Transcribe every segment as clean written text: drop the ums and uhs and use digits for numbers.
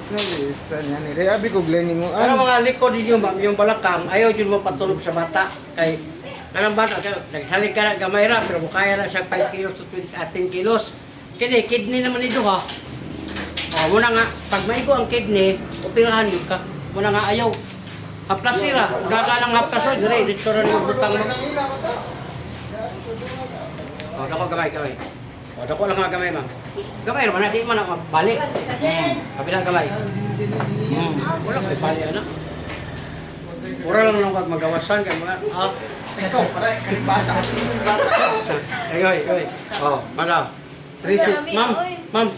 Nalista niya ni Abi ko glening mo. Pero mga likod ninyo, ma'am, yung balakang, ayaw yun mo patulog sa bata. Kay, kanang bata, nagsalig ka na gamay ra, pero kaya na siya 5 kilos to 10 kilos. Kini, kidney naman ito ha. O, muna nga, pag maigo ang kidney, operahan yun ka. Muna nga ayaw. Haplas sila, daga lang haplas o, dire, dito rin yung butang mo. O, dako gamay. O, dako lang nga gamay, ma'am. Gamay naman, di man na balik. Kabilang gamay. Wala ko balik, ano? Pura lang lang pag magawasan, kaya mga, ito, para kalibata. Ay. O, madam. Ma'am,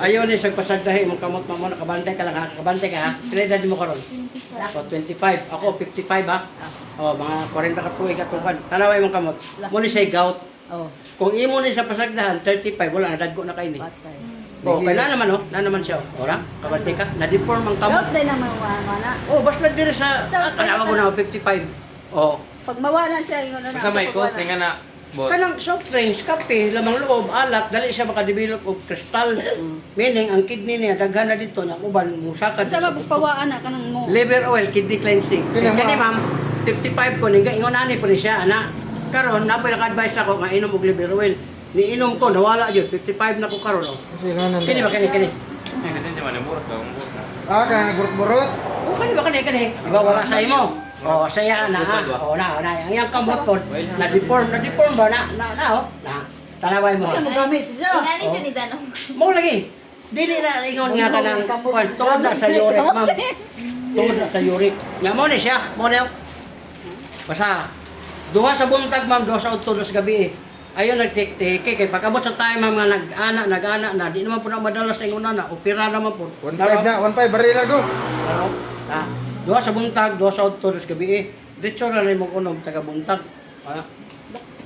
ayaw ni sa pasagdahi mong kamot mo, nakabantay ka lang ha, nakabantay ka ha. Sila edad mo karon? O, 25. Ako, 55 ha. O, mga 40 ka tuwi ka tukan. Tanaway mong kamot. Muna siya gout. Kung imo ni sa pasagdahan, 35, wala, nadaggo na kayo ni. O, kaya na naman siya. Ora, kabantay ka, na-deform ang kamot. Dapat din naman mana. O, basta dire sa, kanawa ko na 55. O, Pag mawala siya, yun na. Kasamay ko, tingnan na. Bot. kanang soft drinks, kape, lamang loob, alat, dali siya makadevelop og kristal. Meaning, ang kidney niya, daghan na dito, ng uban, musakad. Sa mapagpawaan na kanang mo. Liver oil, kidney cleansing. Kani ma'am, 55 ko, ningga ingon ani po ni siya, ana. Karon, napoy naka-advise ako, nga inom og liver oil. Niinom ko, nawala yun, 55 na ko karon. Kasi nga Kini ba, kani? Ay, kasi di man, burot ka, burot na. Kaya nagburot-burot. O, kani ba, kani? Diba, wala sa imo? O, saya na ha. O, na. Ang iyang kamot ko, na-deform ba? Na. Tanaway mo. Kasi mo gamit siya. Ingani dyan ni Danong. Mo lagi. Dili na ingon nga ka ng kwan. Tungod na sa uric, ma'am. Tungod na sa uric. Nga mo ni siya. Mo na. Basta. Duha sa buntag, ma'am. Duha sa utod sa gabi. Ayun, nagtik-tiki. Kaya pagkabot sa tayo, ma'am, nga nag-ana na. Di naman po na madalas sa ingon na. Opera naman po. 1.5 na, 1.5 barila do. Duha sa buntag, duha sa utod sa gabi. Dito na rin mong unom, taga buntag.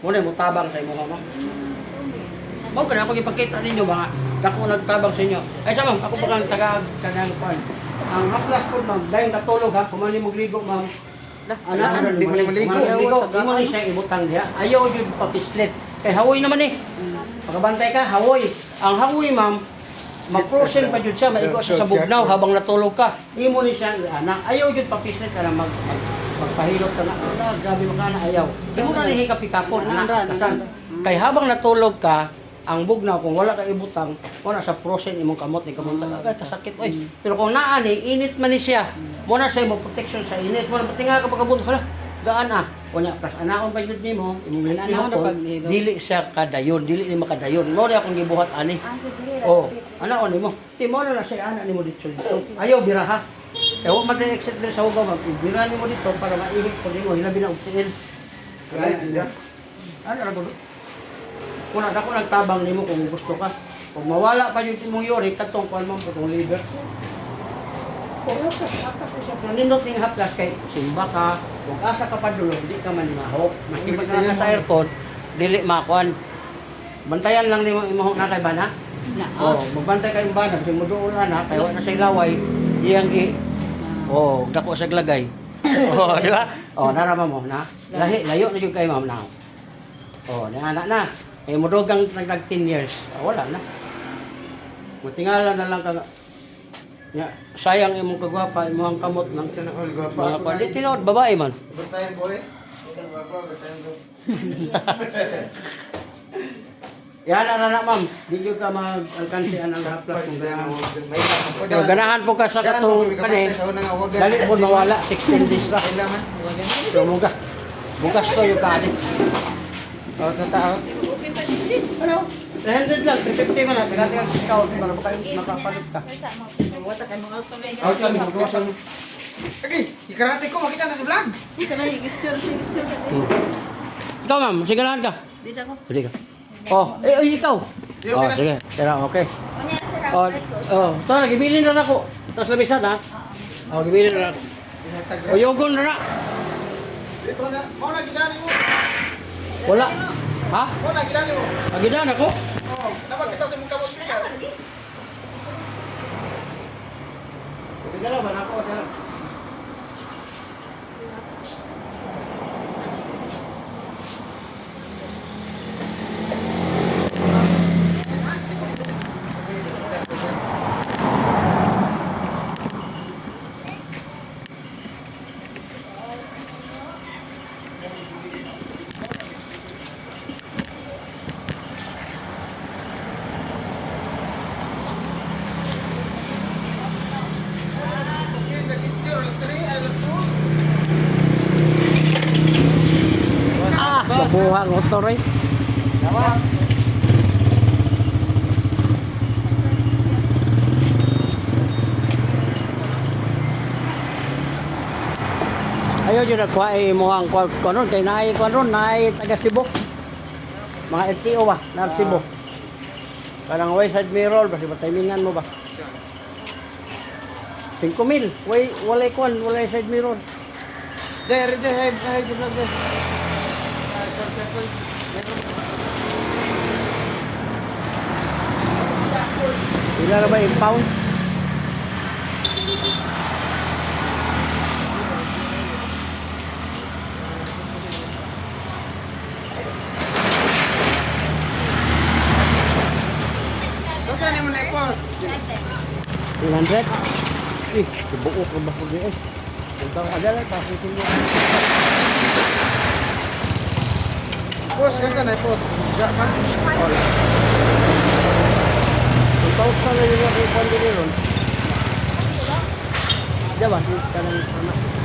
Muna mo tabang sa imo, ma'am. Mao kana ako ipakita ninyo mga dako nagtabang sa inyo. Ay sa ma'am, ako pa kang taga kanang pan. Ang haplas po ma'am, dahil natulog ha, kumani mo ligo ma'am. Di mo maligo. Di mo ni siya ibutang diha. Ayaw jud papislet. Kay hawoy naman eh. Pagkabantay ka, hawoy. Ang hawoy ma'am, mag-frozen pa jud siya, maigo siya sa bugnaw habang natulog ka. Imo ni siya ana. Ayaw jud papislet kana magpahilot ka na. Grabe mo kana ayaw. Siguro ni hikapikapon ana. Kay habang natulog ka, ang bugnaw kung wala ka ibutang, wala sa frozen imong kamot ni kamot agad kasakit oy. Pero kung naa ni init man ni siya, mo na sa imong protection sa init, mo na patinga ka pagkabot hala. Gaan na. Unya plus anaon pa jud nimo, imong dili siya kadayon, dili ni makadayon. Mo na akong gibuhat ani. Sige. Oh, anaon nimo. Ti mo na siya ana nimo dito. Ayaw biraha. Kaya huwag mag-exit sa hugaw, mag-ibira nimo dito para maihik ko nimo, hilabi na ugtiin. Ano na ba? Kung ako nagtabang nimo kung gusto ka. Kung mawala pa yung imong uric, katong kuan mo putong liver. Kung atas siya, nindot ning haplas kay simba ka, kung asa ka pa dulo, hindi ka manimaho. Maski pag naka sa aircon, dili makuan. Bantayan lang nimo imong na kay bana. Magbantay kay bana, kasi mo doon na, kay wala na sa ilaway, iyang dako sa glagay. Di ba? Narama mo na. Layo na yung kay ma'am na. Anak na. Eh, mudugang nagdag 10 years. Wala na. Matingala na lang ka. Sayang imong kagwapa, imong kamot ng Sana all gwapa. mga kuwan. Di tinawad, babae man. Bertayan boy. Gwapa, bertayan do. Yan na ma'am. Di nyo ka mag-alkansian ang haplas kung ganahan. May Pero ganahan po ka sa katong kani. Dali po mawala, 16 days ra. So, bukas to yung kani. Tao. Ano? 300 lang, 350 man na. Pagkatigang discount para makapalit ka. Wata kay mga auto may. Out lang, magduwasan. Lagi, ikarate ko, makita na sa vlog. Ika na gesture. Ikaw ma'am, sigalahan ka. Di sa ko. Sige ka. Ikaw. Sige. Tira, okay. Kunya na sa rapid ko. Ito, gibilin na ako. Tapos labisan ha. Gibilin na ako. Yogon na na. Ito na, mo na ginani mo. Wala. Ha? Mo na ginani mo. Agidan ako. Dapat isa sa mong kamot ka. Sigala ba na ako? Kuha ang motor eh. Ayaw dyan nagkuha mo ang kuha kay naay kuha ron, naay taga Cebu. Mga LTO ba, na Cebu. Parang way side mirror, basi timingan mo ba? 5,000, walay kuhan, walay side mirror. There, hay, Ila na ba yung pound? Saan mo na ipos? 200? Eh, buo ka ba ko eh? Punta ka dala, tapos mo. Ipos, saan na ipos? Japan? 2,000 na yung mga kay Pandi ron. Diba? Kanang sama.